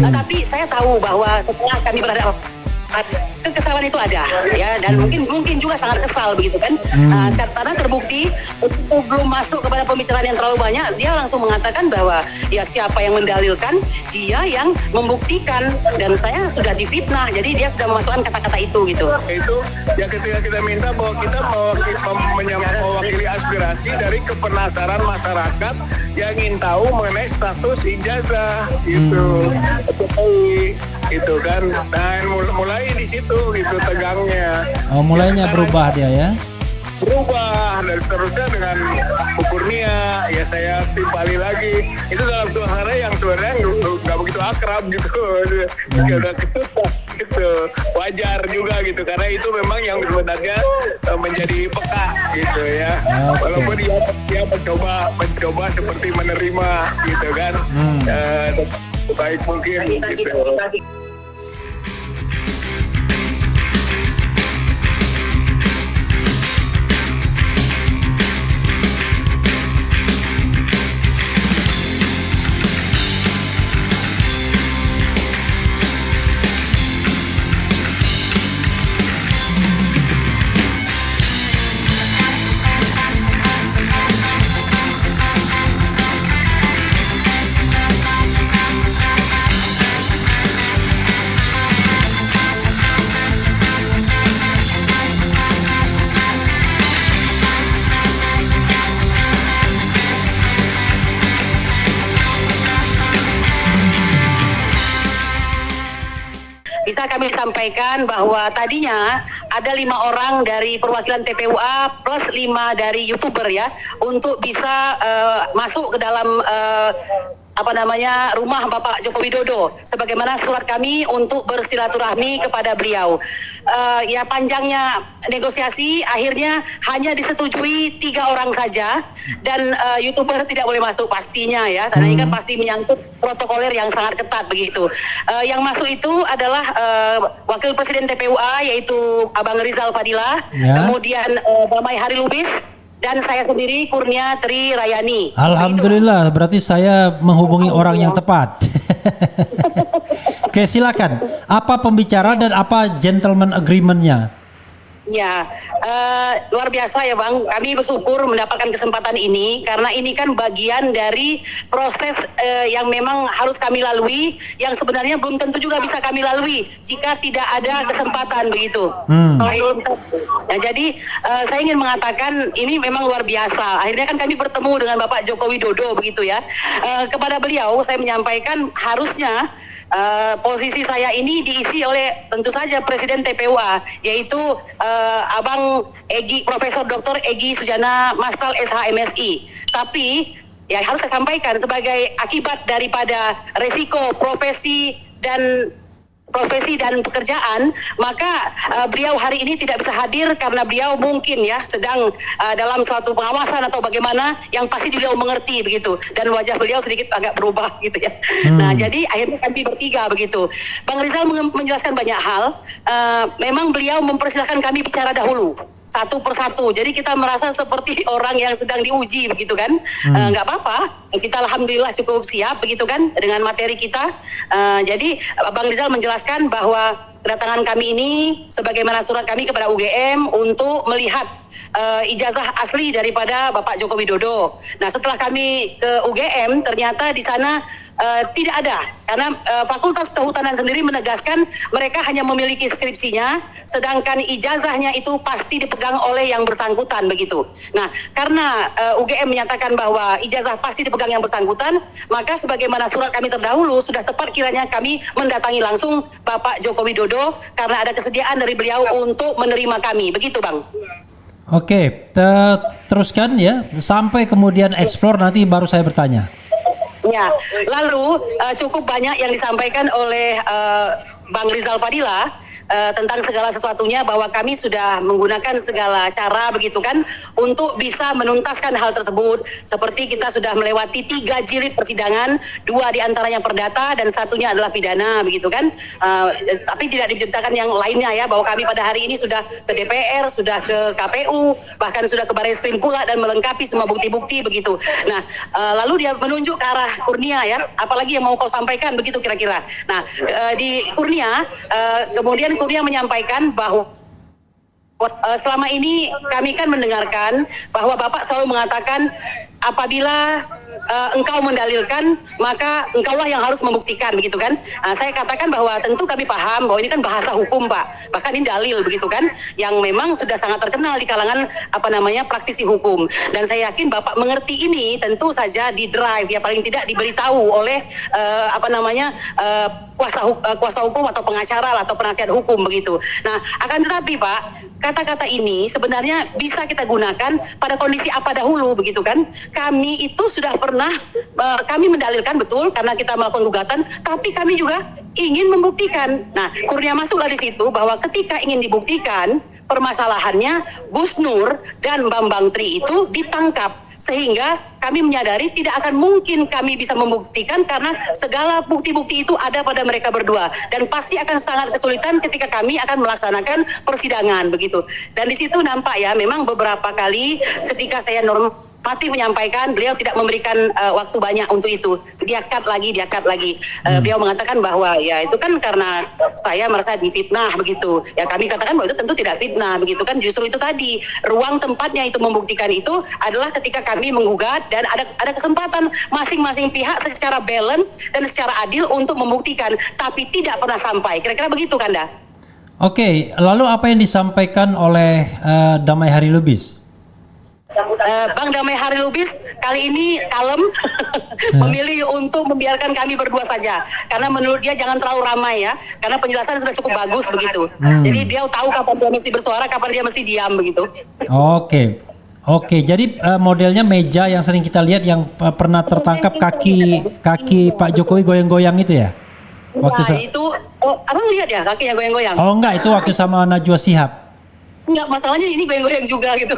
Tapi saya tahu bahwa setelah kami berada kekesalan itu ada ya, dan mungkin juga sangat kesal begitu kan. Karena terbukti begitu belum masuk kepada pembicaraan yang terlalu banyak, dia langsung mengatakan bahwa ya siapa yang mendalilkan, dia yang membuktikan, dan saya sudah difitnah. Jadi dia sudah memasukkan kata-kata itu gitu. Itu ya ketika kita minta bahwa kita mewakili aspirasi dari kepenasaran masyarakat yang ingin tahu mengenai status ijazah gitu. Gitu kan. Dan mulai di situ gitu tegangnya. Oh, mulainya ya, berubah dia ya. Berubah, dan seterusnya dengan Bu Kurnia ya saya timpali lagi itu dalam suasana yang sebenarnya nggak begitu akrab gitu, kayak udah ketutup gitu, wajar juga gitu karena itu memang yang sebenarnya menjadi peka gitu ya. Walaupun dia mencoba seperti menerima gitu kan, sebaik mungkin gitu. Bisa kami sampaikan bahwa tadinya ada 5 orang dari perwakilan TPUA plus 5 dari YouTuber ya, untuk bisa masuk ke dalam rumah Bapak Joko Widodo sebagaimana surat kami untuk bersilaturahmi kepada beliau. Ya panjangnya negosiasi akhirnya hanya disetujui 3 orang saja, dan YouTuber tidak boleh masuk pastinya ya, karena ini kan pasti menyangkut protokoler yang sangat ketat begitu. Yang masuk itu adalah Wakil Presiden TPUA yaitu Abang Rizal Fadilah, kemudian Damai Hari Lubis, dan saya sendiri Kurnia Tri Rayani. Alhamdulillah, berarti saya menghubungi orang yang tepat. Oke, silakan. Apa pembicaraan dan apa gentleman agreement-nya? Ya, luar biasa ya Bang. Kami bersyukur mendapatkan kesempatan ini karena ini kan bagian dari proses yang memang harus kami lalui, yang sebenarnya belum tentu juga bisa kami lalui jika tidak ada kesempatan begitu. Nah, jadi saya ingin mengatakan ini memang luar biasa. Akhirnya kan kami bertemu dengan Bapak Joko Widodo begitu ya. Kepada beliau saya menyampaikan harusnya posisi saya ini diisi oleh tentu saja Presiden TPUA, yaitu Abang Profesor Dr. Egy Sujana Mastal SHMSI. Tapi ya harus saya sampaikan sebagai akibat daripada resiko profesi dan pekerjaan, maka beliau hari ini tidak bisa hadir karena beliau mungkin ya sedang dalam suatu pengawasan atau bagaimana, yang pasti beliau mengerti begitu, dan wajah beliau sedikit agak berubah gitu ya. Nah, jadi akhirnya kami bertiga begitu. Bang Rizal menjelaskan banyak hal. Memang beliau mempersilahkan kami bicara dahulu satu persatu. Jadi kita merasa seperti orang yang sedang diuji begitu kan. Nggak apa-apa. Kita alhamdulillah cukup siap begitu kan dengan materi kita. Jadi Bang Rizal menjelaskan bahwa kedatangan kami ini sebagaimana surat kami kepada UGM untuk melihat ijazah asli daripada Bapak Joko Widodo. Nah, setelah kami ke UGM ternyata di sana tidak ada, karena Fakultas Kehutanan sendiri menegaskan mereka hanya memiliki skripsinya, sedangkan ijazahnya itu pasti dipegang oleh yang bersangkutan begitu. Nah, karena UGM menyatakan bahwa ijazah pasti dipegang yang bersangkutan, maka sebagaimana surat kami terdahulu sudah tepat kiranya kami mendatangi langsung Bapak Joko Widodo karena ada kesediaan dari beliau untuk menerima kami, begitu Bang. Oke, teruskan ya, sampai kemudian explore, nanti baru saya bertanya. Ya, lalu cukup banyak yang disampaikan oleh Bang Rizal Fadilah tentang segala sesuatunya, bahwa kami sudah menggunakan segala cara begitu kan untuk bisa menuntaskan hal tersebut. Seperti kita sudah melewati 3 jilid persidangan, 2 diantaranya perdata dan satunya adalah pidana begitu kan. Tapi tidak diceritakan yang lainnya ya, bahwa kami pada hari ini sudah ke DPR, sudah ke KPU, bahkan sudah ke Barreskrim pula dan melengkapi semua bukti-bukti begitu. Nah, lalu dia menunjuk ke arah Kurnia ya, apalagi yang mau kau sampaikan begitu kira-kira. Nah, di Kurnia kemudian Kurnia menyampaikan bahwa selama ini kami kan mendengarkan bahwa Bapak selalu mengatakan apabila engkau mendalilkan maka engkaulah yang harus membuktikan begitu kan. Saya katakan bahwa tentu kami paham bahwa ini kan bahasa hukum Pak, bahkan ini dalil begitu kan, yang memang sudah sangat terkenal di kalangan praktisi hukum, dan saya yakin Bapak mengerti ini tentu saja di drive ya, paling tidak diberitahu oleh kuasa hukum atau pengacara atau penasihat hukum begitu. Nah, akan tetapi Pak, kata-kata ini sebenarnya bisa kita gunakan pada kondisi apa dahulu begitu kan. Kami itu sudah pernah kami mendalilkan betul karena kita melakukan gugatan, tapi kami juga ingin membuktikan. Nah, Kurnia masuklah di situ bahwa ketika ingin dibuktikan permasalahannya Gus Nur dan Bambang Tri itu ditangkap, sehingga kami menyadari tidak akan mungkin kami bisa membuktikan karena segala bukti-bukti itu ada pada mereka berdua, dan pasti akan sangat kesulitan ketika kami akan melaksanakan persidangan begitu. Dan di situ nampak ya, memang beberapa kali ketika saya normatif menyampaikan, beliau tidak memberikan waktu banyak untuk itu. Dia cut lagi. Beliau mengatakan bahwa ya itu kan karena saya merasa difitnah begitu. Ya kami katakan bahwa itu tentu tidak fitnah begitu kan. Justru itu tadi ruang tempatnya itu membuktikan itu adalah ketika kami menggugat dan ada kesempatan masing-masing pihak secara balance dan secara adil untuk membuktikan, tapi tidak pernah sampai. Kira-kira begitu kan, Dah? Oke, lalu apa yang disampaikan oleh Damai Hari Lubis? Bang Damai Hari Lubis kali ini kalem, memilih untuk membiarkan kami berdua saja karena menurut dia jangan terlalu ramai ya, karena penjelasan sudah cukup bagus begitu. Jadi dia tahu kapan dia mesti bersuara, kapan dia mesti diam begitu. Oke, jadi modelnya meja yang sering kita lihat yang pernah tertangkap kaki Pak Jokowi goyang-goyang itu ya? Itu abang lihat ya kakinya goyang-goyang? Oh enggak, itu waktu sama Najwa Shihab. Enggak, masalahnya ini goyang-goyang juga gitu.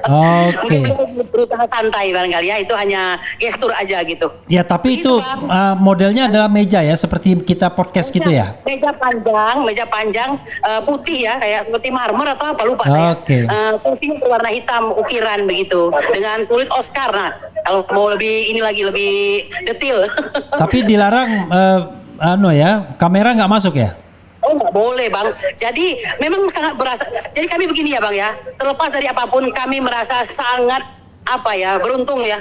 Oke. Mungkin berusaha santai barangkali ya, itu hanya gestur aja gitu. Ya tapi begitu, itu modelnya adalah meja ya, seperti kita podcast gitu ya? Meja panjang putih ya, kayak seperti marmer atau apa lupa saya. Kursinya berwarna hitam ukiran begitu, dengan kulit Oscar. Nah, kalau mau lebih detail. Tapi dilarang kamera nggak masuk ya? Oh nggak boleh Bang. Jadi memang sangat berasa. Jadi kami begini ya Bang ya. Terlepas dari apapun kami merasa sangat beruntung ya,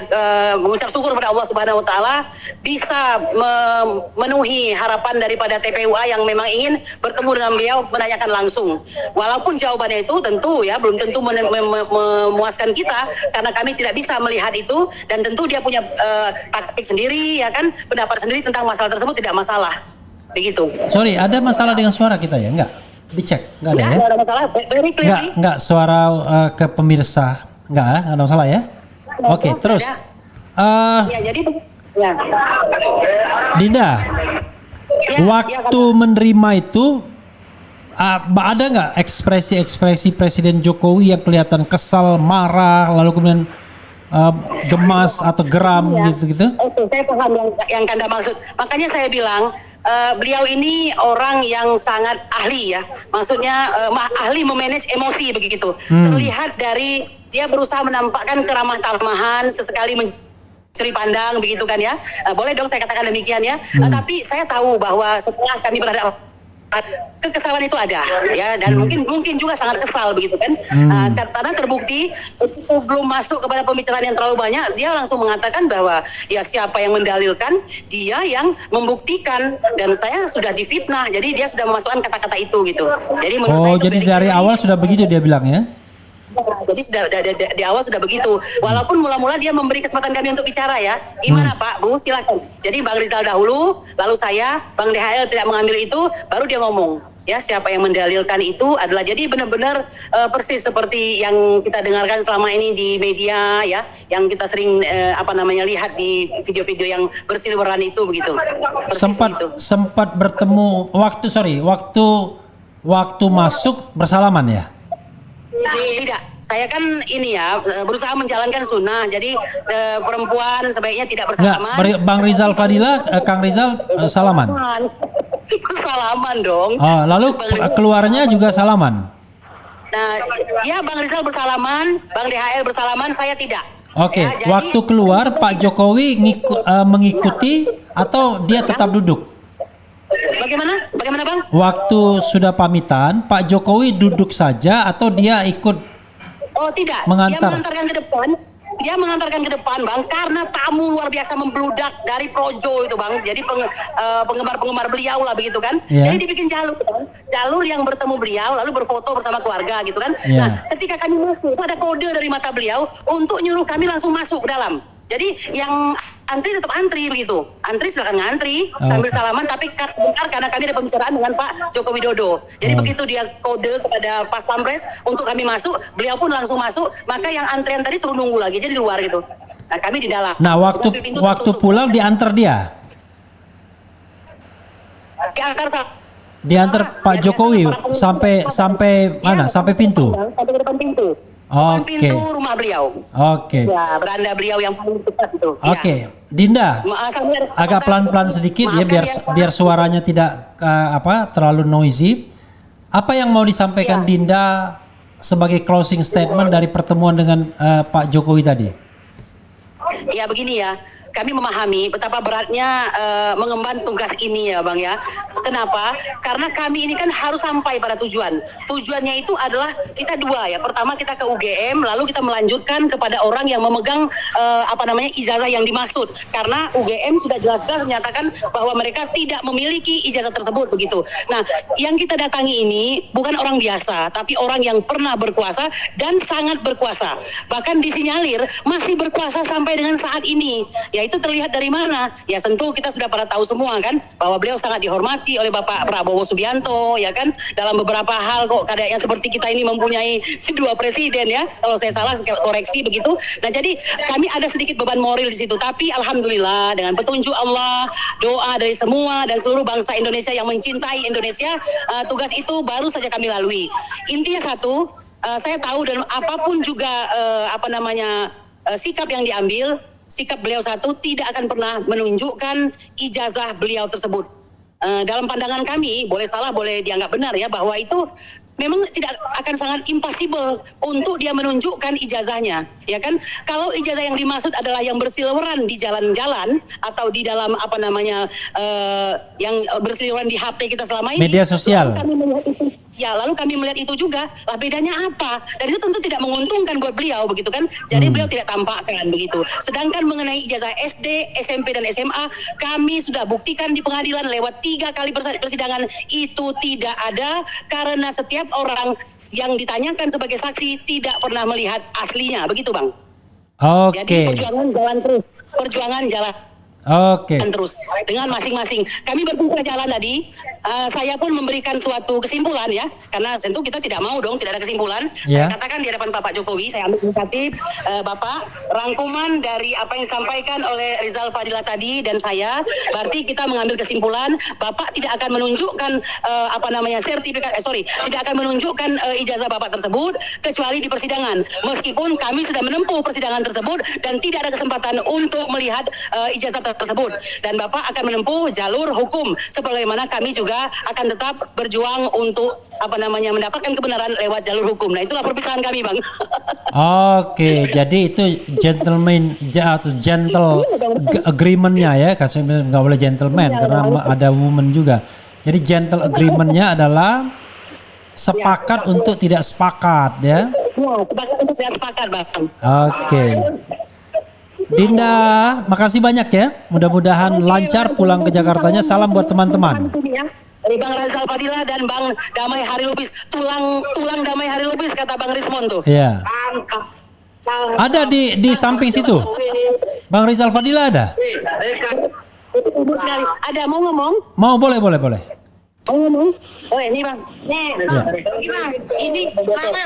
mengucap syukur kepada Allah Subhanahu Wa Taala bisa memenuhi harapan daripada TPUA yang memang ingin bertemu dengan beliau menanyakan langsung. Walaupun jawabannya itu tentu ya belum tentu memuaskan kita karena kami tidak bisa melihat itu, dan tentu dia punya taktik sendiri ya kan, pendapat sendiri tentang masalah tersebut, tidak masalah. Begitu. Sorry, ada masalah dengan suara kita ya? Enggak? Dicek? Enggak ada ya? Enggak ada masalah, very clearly. Enggak suara ke pemirsa. Enggak ada masalah ya? Oke, terus. Dinda, waktu menerima itu ada nggak ekspresi Presiden Jokowi yang kelihatan kesal, marah, lalu kemudian gemas atau geram gitu-gitu? Oke, saya paham yang Kanda maksud. Makanya saya bilang beliau ini orang yang sangat ahli ya. Maksudnya ahli memanage emosi begitu. Terlihat dari dia berusaha menampakkan keramah tamahan, sesekali mencuri pandang begitu kan ya. Boleh dong saya katakan demikian ya. Tapi saya tahu bahwa setelah kami berhadapan, kekesalan itu ada ya, dan mungkin juga sangat kesal begitu kan. Karena terbukti itu belum masuk kepada pembicaraan yang terlalu banyak, dia langsung mengatakan bahwa ya siapa yang mendalilkan, dia yang membuktikan, dan saya sudah difitnah. Jadi dia sudah memasukkan kata-kata itu gitu. Jadi menurut saya itu jadi dari awal sudah begitu dia bilang ya. Jadi sudah di awal sudah begitu. Walaupun mula-mula dia memberi kesempatan kami untuk bicara ya. Gimana Pak, Bu, silakan. Jadi Bang Rizal dahulu, lalu saya, Bang DHL tidak mengambil itu, baru dia ngomong. Ya, siapa yang mendalilkan itu adalah, jadi benar-benar persis seperti yang kita dengarkan selama ini di media ya, yang kita sering lihat di video-video yang berseliweran itu begitu. Sempat bertemu waktu waktu masuk bersalaman ya? Tidak, saya kan ini ya berusaha menjalankan sunnah. Jadi perempuan sebaiknya tidak bersalaman. Bang Rizal Fadila, Kang Rizal salaman. Salaman dong. Oh, lalu keluarnya juga salaman. Nah, ya Bang Rizal bersalaman, Bang DHL bersalaman, saya tidak. Oke, Ya, jadi- waktu keluar Pak Jokowi mengikuti atau dia tetap duduk? Bagaimana? Bagaimana Bang? Waktu sudah pamitan, Pak Jokowi duduk saja atau dia ikut? Oh tidak, Mengantar. dia mengantarkan ke depan. Dia mengantarkan ke depan Bang, karena tamu luar biasa membludak dari Projo itu Bang. Jadi penggemar-penggemar beliau lah begitu kan. Iya. Jadi dibikin jalur Bang. Jalur yang bertemu beliau lalu berfoto bersama keluarga gitu kan. Iya. Nah ketika kami masuk itu ada kode dari mata beliau untuk nyuruh kami langsung masuk ke dalam. Jadi yang antri tetap antri begitu. Antri silakan ngantri sambil Oke. salaman tapi sebentar karena kami ada pembicaraan dengan Pak Joko Widodo. Jadi begitu dia kode kepada Pas Pampres untuk kami masuk, beliau pun langsung masuk. Maka yang antrian tadi suruh nunggu lagi jadi di luar gitu. Nah kami di dalam. Nah, Tapi pintu waktu tertutup. pulang diantar dia. Diantar Diantar Pak Jokowi sampai mana? Sampai pintu. Sampai ke depan pintu. Depan Oke. pintu rumah beliau. Oke. Ya, beranda beliau yang paling dekat itu. Oke, Dinda. Agak pelan-pelan sedikit ya biar suaranya tidak terlalu noisy. Apa yang mau disampaikan Ya. Dinda sebagai closing statement dari pertemuan dengan Pak Jokowi tadi? Ya begini ya, kami memahami betapa beratnya mengemban tugas ini ya Bang ya. Kenapa? Karena kami ini kan harus sampai pada tujuan. Tujuannya itu adalah kita dua ya. Pertama kita ke UGM, lalu kita melanjutkan kepada orang yang memegang ijazah yang dimaksud. Karena UGM sudah jelas-jelas menyatakan bahwa mereka tidak memiliki ijazah tersebut begitu. Nah, yang kita datangi ini bukan orang biasa, tapi orang yang pernah berkuasa dan sangat berkuasa. Bahkan disinyalir masih berkuasa sampai dengan saat ini. Ya itu terlihat dari mana? Ya tentu kita sudah pada tahu semua kan bahwa beliau sangat dihormati oleh Bapak Prabowo Subianto ya kan, dalam beberapa hal kok kadang seperti kita ini mempunyai dua presiden ya, kalau saya salah koreksi begitu. Nah jadi kami ada sedikit beban moral di situ, tapi alhamdulillah dengan petunjuk Allah, doa dari semua dan seluruh bangsa Indonesia yang mencintai Indonesia, tugas itu baru saja kami lalui. Intinya satu, saya tahu dan apapun juga sikap yang diambil, sikap beliau satu tidak akan pernah menunjukkan ijazah beliau tersebut. Dalam pandangan kami, boleh salah, boleh dianggap benar ya, bahwa itu memang tidak akan sangat impossible untuk dia menunjukkan ijazahnya, ya kan? Kalau ijazah yang dimaksud adalah yang berseliweran di jalan-jalan atau di dalam yang berseliweran di HP kita selama ini, Media sosial. lalu kami melihat itu. Ya, lalu kami melihat itu juga, lah bedanya apa? Dan itu tentu tidak menguntungkan buat beliau begitu kan? Jadi beliau tidak tampakkan begitu. Sedangkan mengenai ijazah SD, SMP dan SMA, kami sudah buktikan di pengadilan lewat 3 kali persidangan itu tidak ada, karena setiap orang yang ditanyakan sebagai saksi tidak pernah melihat aslinya, begitu Bang. Jadi Oke. perjuangan jalan terus, perjuangan jalan Oke. terus dengan masing-masing. Kami berbuka jalan tadi. Saya pun memberikan suatu kesimpulan ya, karena tentu kita tidak mau dong tidak ada kesimpulan. Ya. Saya katakan di hadapan Bapak Jokowi, saya ambil inisiatif, Bapak, rangkuman dari apa yang disampaikan oleh Rizal Fadila tadi dan saya, berarti kita mengambil kesimpulan Bapak tidak akan menunjukkan tidak akan menunjukkan ijazah Bapak tersebut kecuali di persidangan. Meskipun kami sudah menempuh persidangan tersebut dan tidak ada kesempatan untuk melihat ijazah tersebut, dan Bapak akan menempuh jalur hukum sebagaimana kami juga akan tetap berjuang untuk mendapatkan kebenaran lewat jalur hukum. Nah itulah perpisahan kami Bang. Oke, jadi itu gentle agreement-nya ya, kasih nggak boleh gentleman karena ada woman juga. Jadi gentle agreement-nya adalah sepakat untuk tidak sepakat ya. Ya, sepakat untuk tidak sepakat Bang. Oke. Dinda, makasih banyak ya. Mudah-mudahan lancar pulang ke Jakartanya. Salam buat teman-teman. Dari Bang Rizal Fadila dan Bang Damai Hari Lubis, tulang Damai Hari Lubis kata Bang Rismon tuh. Iya. Ada di samping situ. Bang Rizal Fadila ada? Ibu sekali. Ada mau ngomong? Mau, boleh. Mau ngomong? Oh ini Bang. Nih, ini Mama.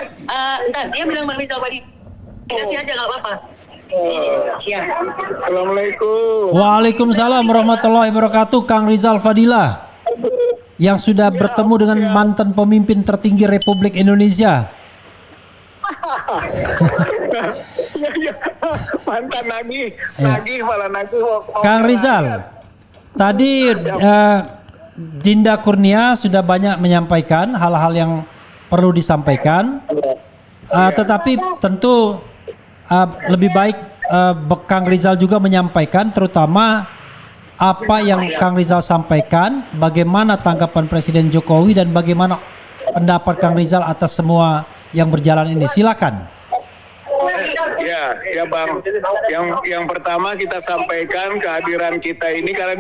Entar dia bilang Bang Rizal Fadila. Kasih aja nggak apa-apa. Ya. Assalamualaikum. Waalaikumsalam warahmatullahi wabarakatuh. Kang Rizal Fadila. yang sudah bertemu dengan mantan pemimpin tertinggi Republik Indonesia. Ya, mantan nagih malah nagih. Kang Rizal, tadi Dinda Kurnia sudah banyak menyampaikan hal-hal yang perlu disampaikan, tetapi tentu lebih baik Kang Rizal juga menyampaikan, terutama apa yang Kang Rizal sampaikan, bagaimana tanggapan Presiden Jokowi dan bagaimana pendapat Kang Rizal atas semua yang berjalan ini. Silakan. Ya Bang. Yang pertama kita sampaikan kehadiran kita ini karena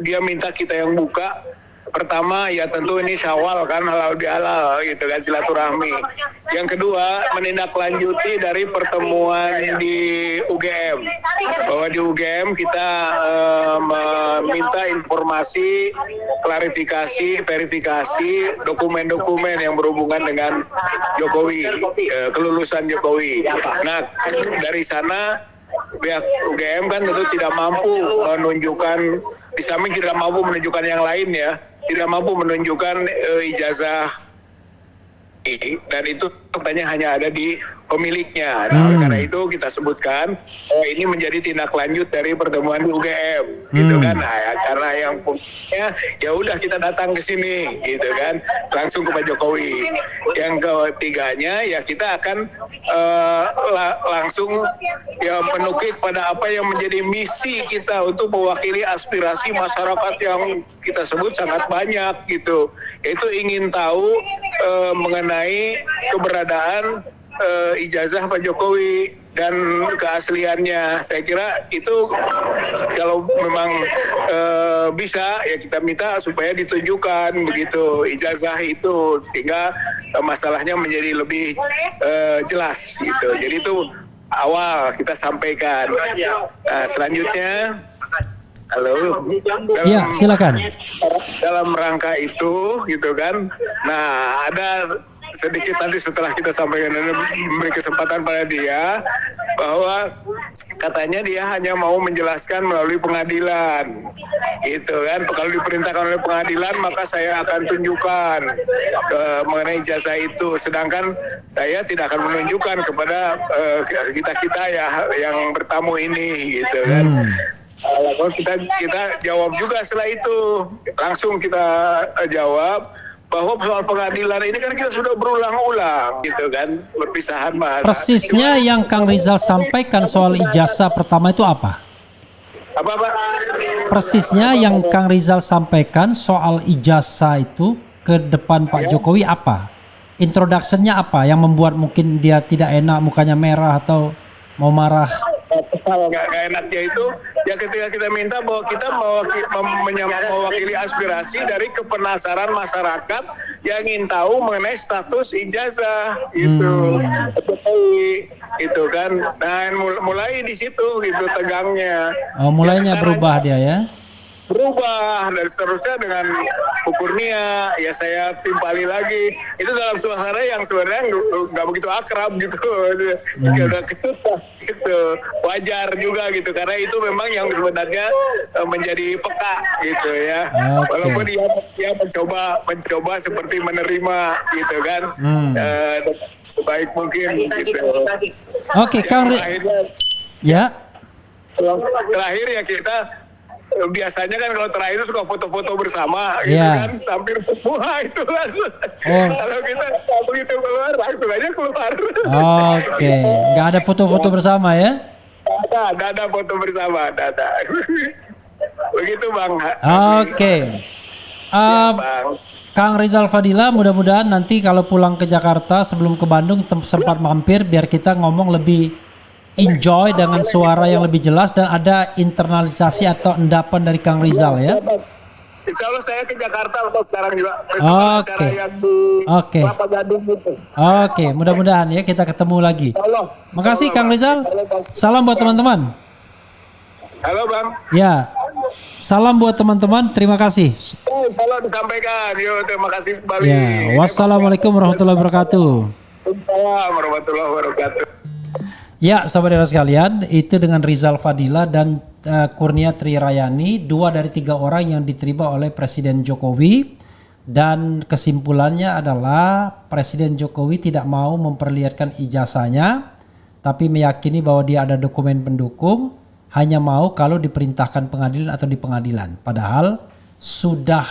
dia minta kita yang buka. Pertama ya tentu ini Syawal kan, halal bihalal gitu kan, silaturahmi. Yang kedua menindaklanjuti dari pertemuan di UGM, bahwa di UGM kita meminta informasi, klarifikasi, verifikasi dokumen-dokumen yang berhubungan dengan Jokowi, kelulusan Jokowi. Nah dari sana pihak UGM kan tentu tidak mampu menunjukkan, di samping tidak mampu menunjukkan yang lain ya, tidak mampu menunjukkan ijazah, dan itu katanya hanya ada di pemiliknya. Nah, karena itu kita sebutkan ini menjadi tindak lanjut dari pertemuan di UGM, gitu kan. Nah, ya, karena yang punya ya udah kita datang ke sini, gitu kan, langsung ke Pak Jokowi. Yang ketiganya ya kita akan langsung ya menukik pada apa yang menjadi misi kita untuk mewakili aspirasi masyarakat yang kita sebut sangat banyak, gitu. Yaitu ingin tahu mengenai keberadaan ijazah Pak Jokowi dan keasliannya. Saya kira itu kalau memang bisa ya kita minta supaya ditunjukkan begitu ijazah itu, sehingga masalahnya menjadi lebih jelas gitu. Jadi itu awal kita sampaikan. Nah, selanjutnya halo. Ya, silakan. Dalam rangka itu gitu kan. Nah, ada sedikit nanti setelah kita sampaikan dan memberi kesempatan pada dia bahwa katanya dia hanya mau menjelaskan melalui pengadilan, gitu kan. Kalau diperintahkan oleh pengadilan maka saya akan tunjukkan mengenai ijazah itu, sedangkan saya tidak akan menunjukkan kepada kita ya yang bertamu ini, gitu kan. Lalu kita jawab juga setelah itu, langsung kita jawab bahwa soal pengadilan ini kan kita sudah berulang-ulang, gitu kan, perpisahan masa. Persisnya yang Kang Rizal sampaikan soal ijazah pertama itu apa? Apa Pak? Persisnya yang Kang Rizal sampaikan soal ijazah itu ke depan Pak Jokowi apa? Introduction-nya apa yang membuat mungkin dia tidak enak, mukanya merah atau mau marah? Gak enaknya itu ya ketika kita minta bahwa kita mewakili aspirasi dari kepenasaran masyarakat yang ingin tahu mengenai status ijazah, gitu. Itu kan. Nah, mulai di situ gitu tegangnya. Oh, mulainya berubah dia ya? Berubah dan seterusnya dengan Bu Kurnia ya saya timpali lagi. Itu dalam suasana yang sebenarnya nggak begitu akrab gitu. Udah ketut gitu. Wajar juga gitu karena itu memang yang sebenarnya menjadi peka gitu ya. Okay. Walaupun dia mencoba seperti menerima gitu kan. Sebaik mungkin gitu. Oke, Kang ya. Terakhir ya kita biasanya kan kalau terakhir itu suka foto-foto bersama gitu kan, sambil semua itu langsung. Kalau kita begitu keluar langsung aja keluar. Oke, nggak ada foto-foto bersama ya? Ada foto bersama, ada. Begitu Bang. Oke. Kang Rizal Fadila, mudah-mudahan nanti kalau pulang ke Jakarta sebelum ke Bandung sempat mampir biar kita ngomong lebih enjoy dengan suara yang lebih jelas dan ada internalisasi atau endapan dari Kang Rizal ya. Insya Allah saya ke Jakarta atau sekarang juga. Oke, mudah-mudahan ya kita ketemu lagi. Makasih Kang Rizal. Salam buat teman-teman. Halo Bang. Ya, salam buat teman-teman. Terima kasih. Salam disampaikan. Terima kasih kembali. Ya, wassalamualaikum warahmatullahi wabarakatuh. Waalaikumsalam warahmatullahi wabarakatuh. Ya, saudara sekalian, itu dengan Rizal Fadila dan Kurnia Trirayani, 2 dari 3 orang yang diterima oleh Presiden Jokowi dan kesimpulannya adalah Presiden Jokowi tidak mau memperlihatkan ijazahnya, tapi meyakini bahwa dia ada dokumen pendukung, hanya mau kalau diperintahkan pengadilan atau di pengadilan. Padahal sudah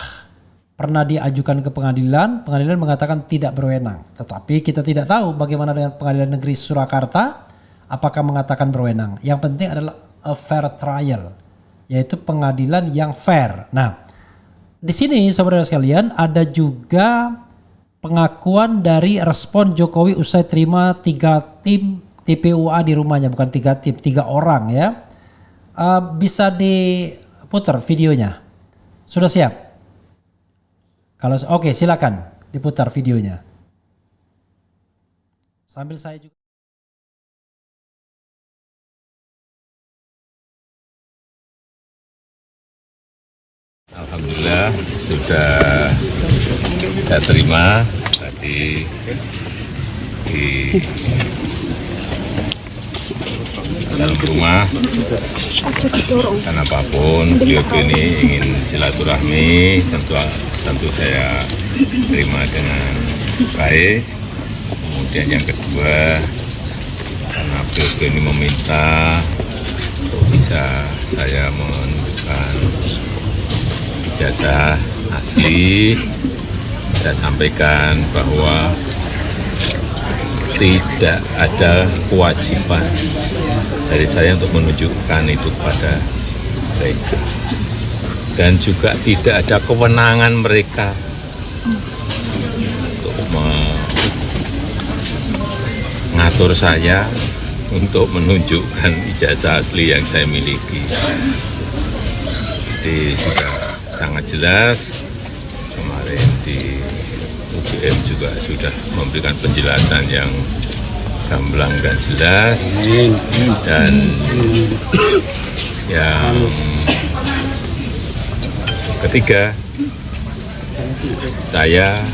pernah diajukan ke pengadilan, pengadilan mengatakan tidak berwenang. Tetapi kita tidak tahu bagaimana dengan Pengadilan Negeri Surakarta, apakah mengatakan berwenang. Yang penting adalah a fair trial, yaitu pengadilan yang fair. Nah, di sini saudara sekalian ada juga pengakuan dari respon Jokowi usai terima 3 tim TPUA di rumahnya, bukan 3 tim, 3 orang ya. Bisa diputar videonya. Sudah siap? Kalau oke, silakan diputar videonya. Sambil saya juga Alhamdulillah sudah saya terima tadi di dalam rumah, karena apapun beliau ini ingin silaturahmi, tentu saya terima dengan baik. Kemudian yang kedua, karena beliau ini meminta bisa saya menunjukkan ijazah asli, saya sampaikan bahwa tidak ada kewajiban dari saya untuk menunjukkan itu kepada mereka, dan juga tidak ada kewenangan mereka untuk mengatur saya untuk menunjukkan ijazah asli yang saya miliki. Jadi sudah sangat jelas, kemarin di UGM juga sudah memberikan penjelasan yang gamblang dan jelas, dan yang ketiga, saya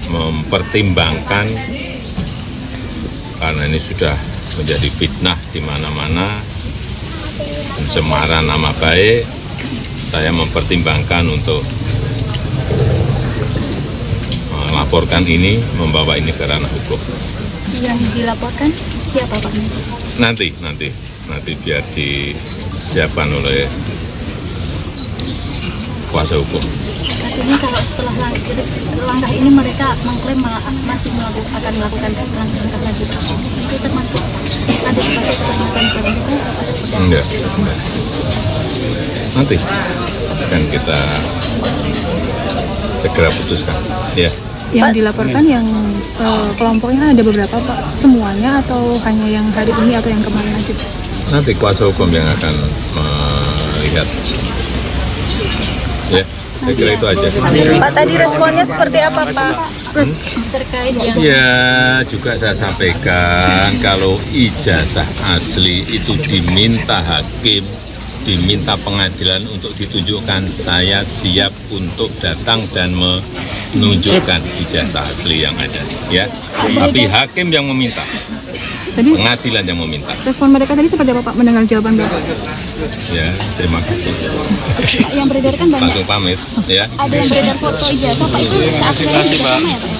mempertimbangkan, karena ini sudah menjadi fitnah di mana-mana, pencemaran nama baik, saya mempertimbangkan untuk melaporkan ini, membawa ini ke ranah hukum. Yang dilaporkan siapa Pak? Nanti biar disiapkan oleh kuasa hukum. Artinya kalau setelah langkah ini mereka mengklaim masih akan melakukan langkah lanjut, itu termasuk antisipasi keselamatan selanjutnya atau seperti apa? Enggak. Nanti akan kita segera putuskan. Ya. Yang dilaporkan yang kelompoknya ada beberapa Pak, semuanya atau hanya yang hari ini atau yang kemarin aja? Nanti kuasa hukum yang akan melihat. Ya, saya kira itu aja. Pak, tadi responnya seperti apa Pak? Terkait yang Ya, juga saya sampaikan kalau ijazah asli itu diminta hakim, diminta pengadilan untuk ditunjukkan, saya siap untuk datang dan menunjukkan ijazah asli yang ada, ya. Tapi hakim yang meminta, Tadi pengadilan yang meminta. respon mereka tadi seperti apa Pak mendengar jawaban Bapak? Ya, terima kasih. Pak, yang beredar kan banyak. Langsung pamit, ya. Ada yang beredar foto ijazah Pak, itu keasliannya juga sama ya Pak?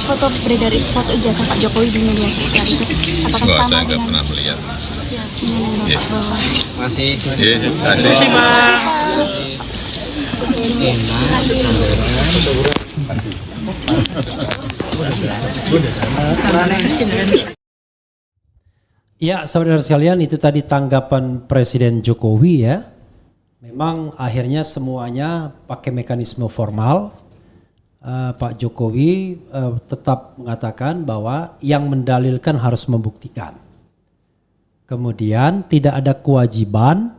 Foto beredar foto ijazah Pak Jokowi di media sosial itu apakah Enggak, sama saya nggak dengan pernah melihat. Bapak bahwa Masih. Ya, terima kasih. ya, saudara sekalian, itu tadi tanggapan Presiden Jokowi ya. Memang akhirnya semuanya pakai mekanisme formal. Pak Jokowi tetap mengatakan bahwa yang mendalilkan harus membuktikan. Kemudian tidak ada kewajiban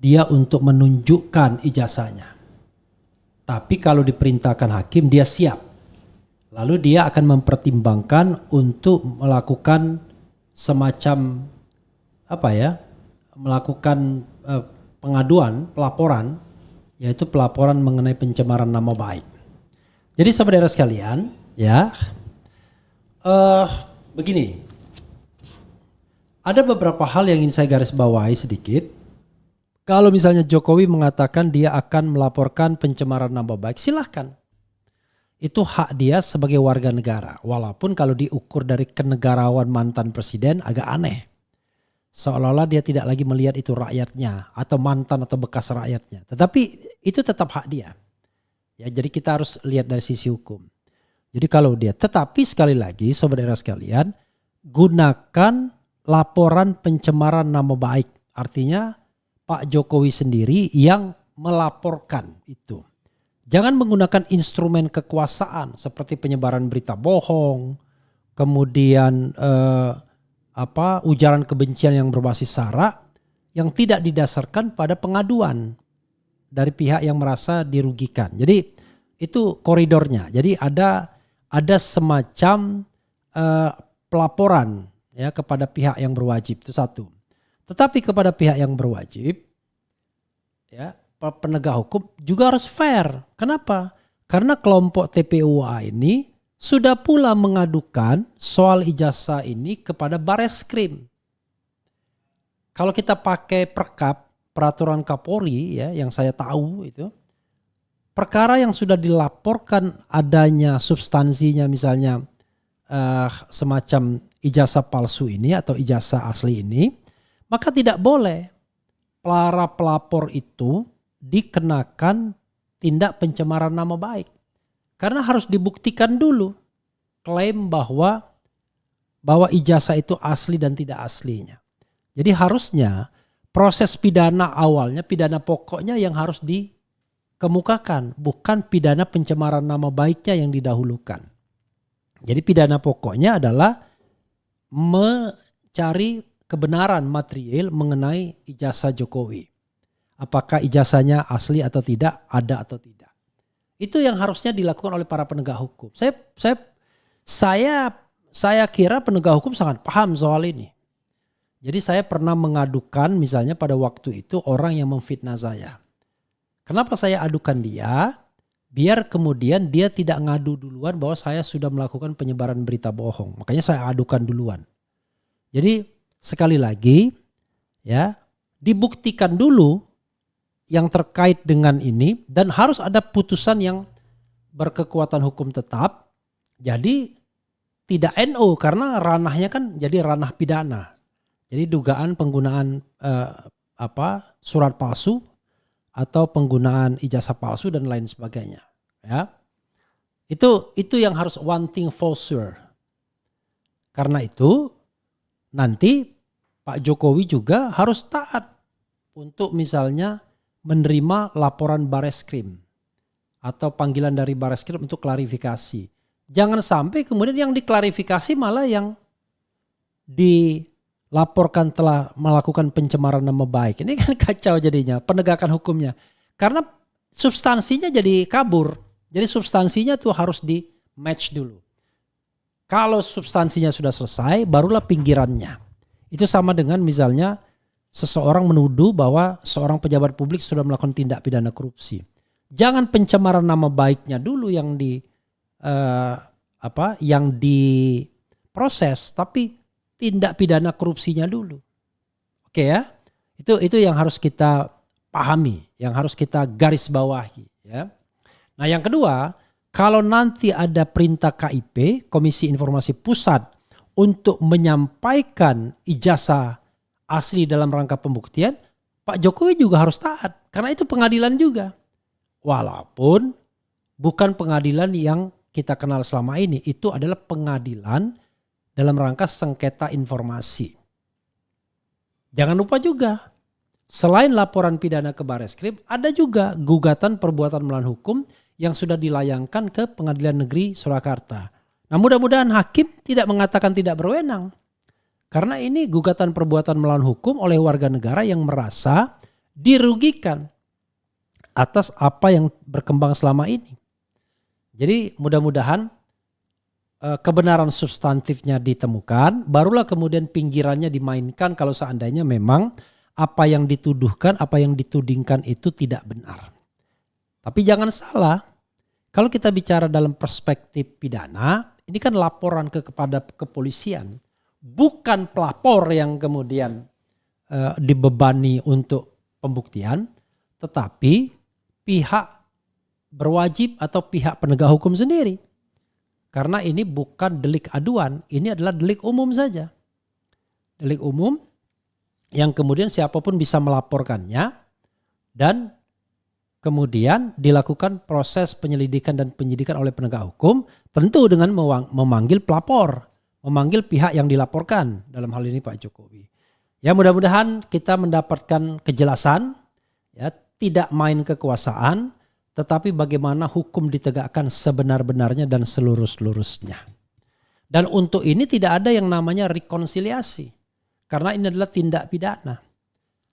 dia untuk menunjukkan ijazahnya. Tapi kalau diperintahkan hakim dia siap. Lalu dia akan mempertimbangkan untuk melakukan semacam melakukan pengaduan, pelaporan, yaitu pelaporan mengenai pencemaran nama baik. Jadi saudara sekalian, ya, begini, ada beberapa hal yang ingin saya garis bawahi sedikit. Kalau misalnya Jokowi mengatakan dia akan melaporkan pencemaran nama baik, silahkan. itu hak dia sebagai warga negara. Walaupun kalau diukur dari kenegarawan mantan presiden agak aneh. Seolah-olah dia tidak lagi melihat itu rakyatnya atau mantan atau bekas rakyatnya. Tetapi itu tetap hak dia. Ya, jadi kita harus lihat dari sisi hukum. Jadi kalau dia, tetapi sekali lagi sobat era sekalian, gunakan laporan pencemaran nama baik. Artinya Pak Jokowi sendiri yang melaporkan itu. Jangan menggunakan instrumen kekuasaan seperti penyebaran berita bohong, kemudian ujaran kebencian yang berbasis sara yang tidak didasarkan pada pengaduan dari pihak yang merasa dirugikan. Jadi itu koridornya. Jadi ada semacam pelaporan ya kepada pihak yang berwajib, itu satu. Tetapi kepada pihak yang berwajib ya penegak hukum juga harus fair. Kenapa? Karena kelompok TPUA ini sudah pula mengadukan soal ijazah ini kepada Bareskrim. Kalau kita pakai peraturan Kapolri ya yang saya tahu itu, perkara yang sudah dilaporkan adanya substansinya misalnya semacam ijazah palsu ini atau ijazah asli ini, maka tidak boleh para pelapor itu dikenakan tindak pencemaran nama baik. Karena harus dibuktikan dulu klaim bahwa ijazah itu asli dan tidak aslinya. Jadi harusnya proses pidana awalnya, pidana pokoknya yang harus dikemukakan, bukan pidana pencemaran nama baiknya yang didahulukan. Jadi pidana pokoknya adalah mencari kebenaran material mengenai ijazah Jokowi. Apakah ijazahnya asli atau tidak, ada atau tidak. Itu yang harusnya dilakukan oleh para penegak hukum. Saya kira penegak hukum sangat paham soal ini. Jadi saya pernah mengadukan misalnya pada waktu itu orang yang memfitnah saya. Kenapa saya adukan dia? Biar kemudian dia tidak ngadu duluan bahwa saya sudah melakukan penyebaran berita bohong. Makanya saya adukan duluan. Jadi sekali lagi ya dibuktikan dulu yang terkait dengan ini dan harus ada putusan yang berkekuatan hukum tetap. Jadi tidak NO karena ranahnya kan jadi ranah pidana. Jadi dugaan penggunaan surat palsu atau penggunaan ijazah palsu dan lain sebagainya. Ya, itu yang harus one thing for sure. Karena itu nanti Pak Jokowi juga harus taat untuk misalnya menerima laporan Bareskrim atau panggilan dari Bareskrim untuk klarifikasi. Jangan sampai kemudian yang diklarifikasi malah yang dilaporkan telah melakukan pencemaran nama baik. Ini kan kacau jadinya penegakan hukumnya. Karena substansinya jadi kabur. Jadi substansinya tuh harus di match dulu. Kalau substansinya sudah selesai barulah pinggirannya. Itu sama dengan misalnya seseorang menuduh bahwa seorang pejabat publik sudah melakukan tindak pidana korupsi. Jangan pencemaran nama baiknya dulu yang diproses, tapi tindak pidana korupsinya dulu. Oke ya, itu yang harus kita pahami, yang harus kita garis bawahi. Ya. Nah yang kedua, kalau nanti ada perintah KIP, Komisi Informasi Pusat, untuk menyampaikan ijazah asli dalam rangka pembuktian, Pak Jokowi juga harus taat. Karena itu pengadilan juga. Walaupun bukan pengadilan yang kita kenal selama ini. Itu adalah pengadilan dalam rangka sengketa informasi. Jangan lupa juga, selain laporan pidana ke Bareskrim, ada juga gugatan perbuatan melawan hukum yang sudah dilayangkan ke Pengadilan Negeri Surakarta. Nah mudah-mudahan hakim tidak mengatakan tidak berwenang. Karena ini gugatan perbuatan melawan hukum oleh warga negara yang merasa dirugikan atas apa yang berkembang selama ini. Jadi mudah-mudahan kebenaran substantifnya ditemukan, barulah kemudian pinggirannya dimainkan kalau seandainya memang apa yang dituduhkan, apa yang ditudingkan itu tidak benar. Tapi jangan salah, kalau kita bicara dalam perspektif pidana, ini kan laporan kepada kepolisian. Bukan pelapor yang kemudian dibebani untuk pembuktian, tetapi pihak berwajib atau pihak penegak hukum sendiri. Karena ini bukan delik aduan, ini adalah delik umum saja. Delik umum yang kemudian siapapun bisa melaporkannya dan kemudian dilakukan proses penyelidikan dan penyidikan oleh penegak hukum, tentu dengan memanggil pelapor, memanggil pihak yang dilaporkan, dalam hal ini Pak Jokowi. Ya, mudah-mudahan kita mendapatkan kejelasan, ya, tidak main kekuasaan, tetapi bagaimana hukum ditegakkan sebenar-benarnya dan seluruh-seluruhnya. Dan untuk ini tidak ada yang namanya rekonsiliasi. Karena ini adalah tindak pidana.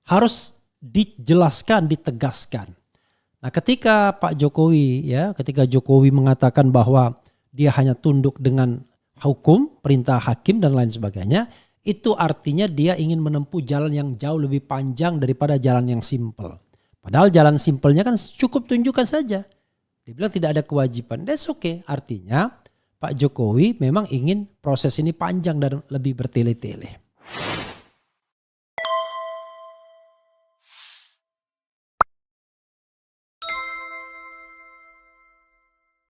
Harus dijelaskan, ditegaskan. Nah, ketika Pak Jokowi, ya, ketika Jokowi mengatakan bahwa dia hanya tunduk dengan hukum, perintah hakim dan lain sebagainya, itu artinya dia ingin menempuh jalan yang jauh lebih panjang daripada jalan yang simpel. Padahal jalan simpelnya kan cukup tunjukkan saja. Dia bilang tidak ada kewajiban. That's okay. Artinya Pak Jokowi memang ingin proses ini panjang dan lebih bertele-tele.